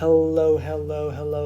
Hello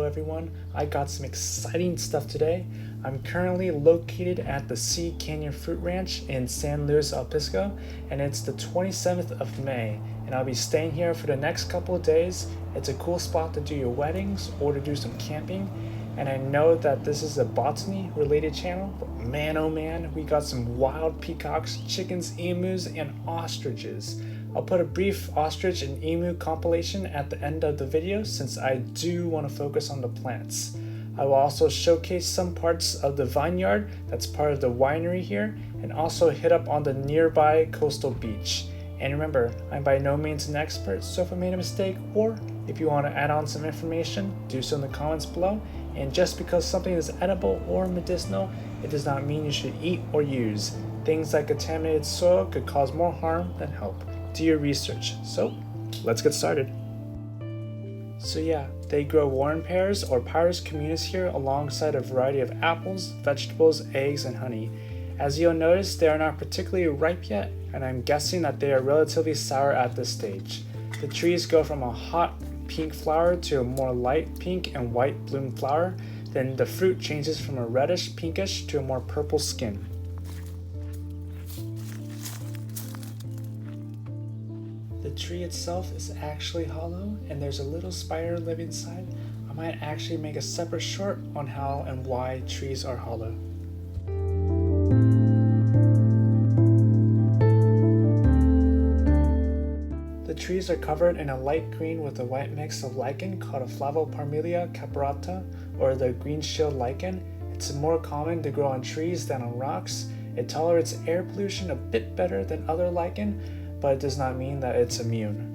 everyone. I got some exciting stuff today. I'm currently located at the Sea Canyon Fruit Ranch in San Luis Obispo, and it's the 27th of May, and I'll be staying here for the next couple of days. It's a cool spot to do your weddings or to do some camping, and I know that this is a botany related channel, but man oh man, we got some wild peacocks, chickens, emus, and ostriches. I'll put a brief ostrich and emu compilation at the end of the video since I do want to focus on the plants. I will also showcase some parts of the vineyard that's part of the winery here, and also hit up on the nearby coastal beach. And remember, I'm by no means an expert, so if I made a mistake or if you want to add on some information, do so in the comments below. And just because something is edible or medicinal, it does not mean you should eat or use. Things like contaminated soil could cause more harm than help. Do your research. So let's get started. So yeah, they grow warren pears or Pyrus communis here alongside a variety of apples, vegetables, eggs, and honey. As you'll notice, they are not particularly ripe yet, and I'm guessing that they are relatively sour at this stage. The trees go from a hot pink flower to a more light pink and white bloom flower, then the fruit changes from a reddish pinkish to a more purple skin. The tree itself is actually hollow, and there's a little spider living inside. I might actually make a separate short on how and why trees are hollow. The trees are covered in a light green with a white mix of lichen called a Flavoparmelia caparata, or the green shield lichen. It's more common to grow on trees than on rocks. It tolerates air pollution a bit better than other lichen, but it does not mean that it's immune.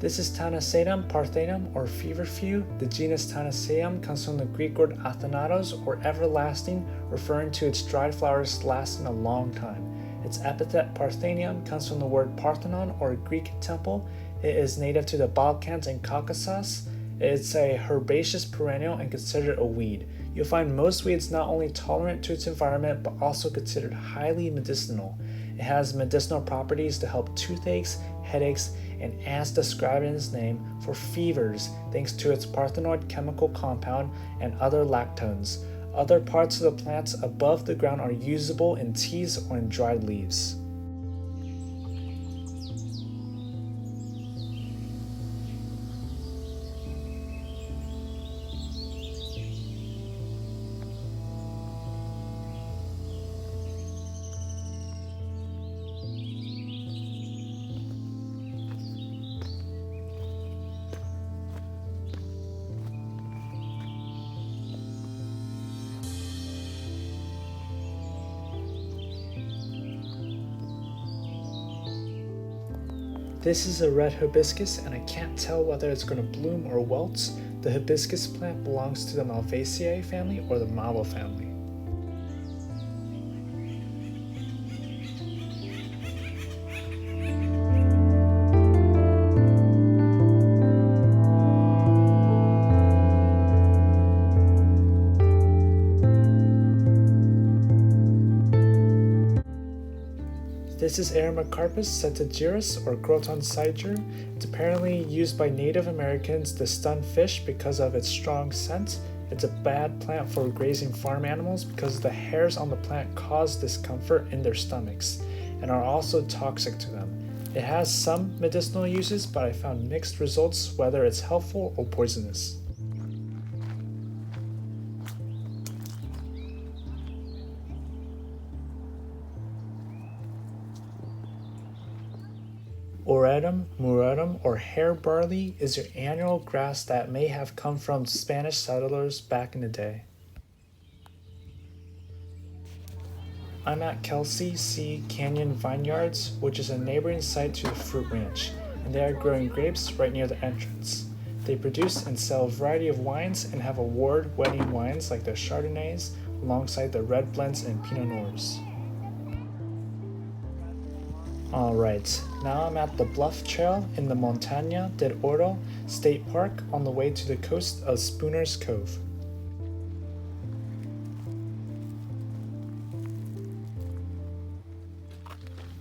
This is Tanacetum parthenum, or feverfew. The genus Tanaceum comes from the Greek word athanatos, or everlasting, referring to its dried flowers lasting a long time. Its epithet Parthenium comes from the word Parthenon, or Greek temple. It is native to the Balkans and Caucasus. It's a herbaceous perennial and considered a weed. You'll find most weeds not only tolerant to its environment, but also considered highly medicinal. It has medicinal properties to help toothaches, headaches, and as described in its name, for fevers, thanks to its parthenoid chemical compound and other lactones. Other parts of the plants above the ground are usable in teas or in dried leaves. This is a red hibiscus, and I can't tell whether it's going to bloom or wilt. The hibiscus plant belongs to the Malvaceae family or the malva family. This is Aromacarpus centigerus, or Croton Sciger. It's apparently used by Native Americans to stun fish because of its strong scent. It's a bad plant for grazing farm animals because the hairs on the plant cause discomfort in their stomachs and are also toxic to them. It has some medicinal uses, but I found mixed results whether it's helpful or poisonous. Oretum muratum, or hair barley, is your annual grass that may have come from Spanish settlers back in the day. I'm at Kelsey Sea Canyon Vineyards, which is a neighboring site to the fruit ranch, and they are growing grapes right near the entrance. They produce and sell a variety of wines and have award-winning wines like their Chardonnays alongside the red blends and Pinot Noirs. Alright, now I'm at the Bluff Trail in the Montaña del Oro State Park on the way to the coast of Spooner's Cove.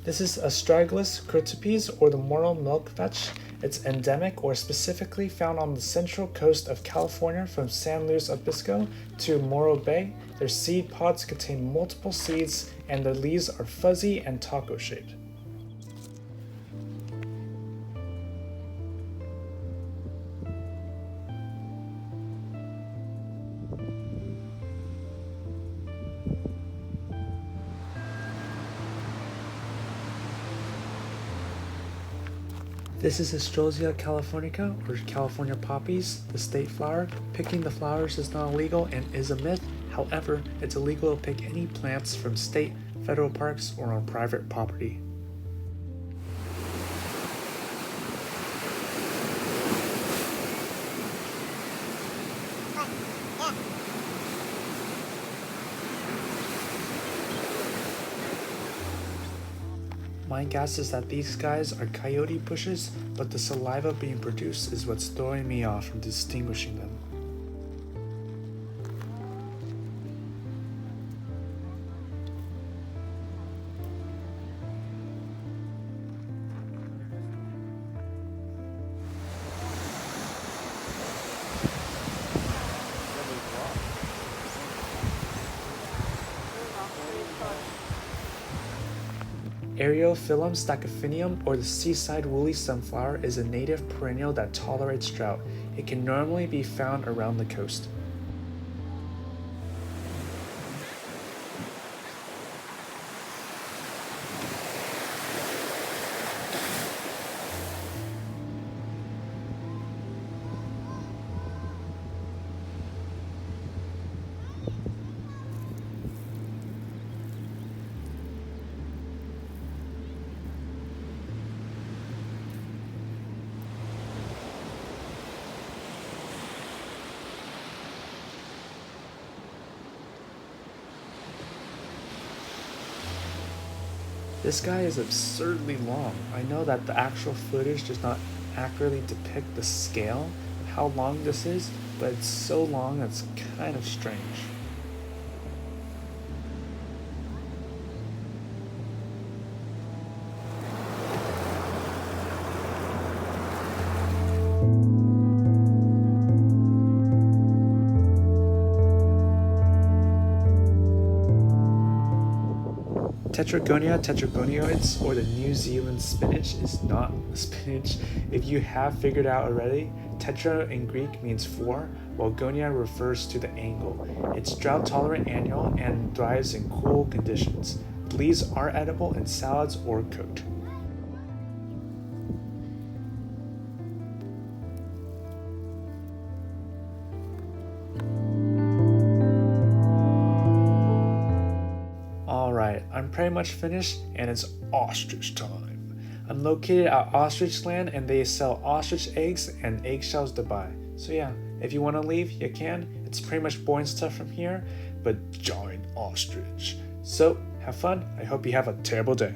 This is Astragalus crotipes, or the mortal milkvetch. It's endemic or specifically found on the central coast of California from San Luis Obispo to Morro Bay. Their seed pods contain multiple seeds and their leaves are fuzzy and taco shaped. This is Astrosia californica, or California poppies, the state flower. Picking the flowers is not illegal and is a myth. However, it's illegal to pick any plants from state, federal parks, or on private property. My guess is that these guys are coyote bushes, but the saliva being produced is what's throwing me off from distinguishing them. Eriophyllum stachyphinium, or the seaside woolly sunflower, is a native perennial that tolerates drought. It can normally be found around the coast. This guy is absurdly long. I know that the actual footage does not accurately depict the scale of how long this is, but it's so long it's kind of strange. Tetragonioids, or the New Zealand spinach, is not a spinach. If you have figured out already, tetra in Greek means four, while gonia refers to the angle. It's drought tolerant annual and thrives in cool conditions. The leaves are edible in salads or cooked. Alright, I'm pretty much finished and it's ostrich time. I'm located at Ostrichland and they sell ostrich eggs and eggshells to buy. So yeah, if you want to leave, you can. It's pretty much boring stuff from here, but giant ostrich. So have fun. I hope you have a terrible day.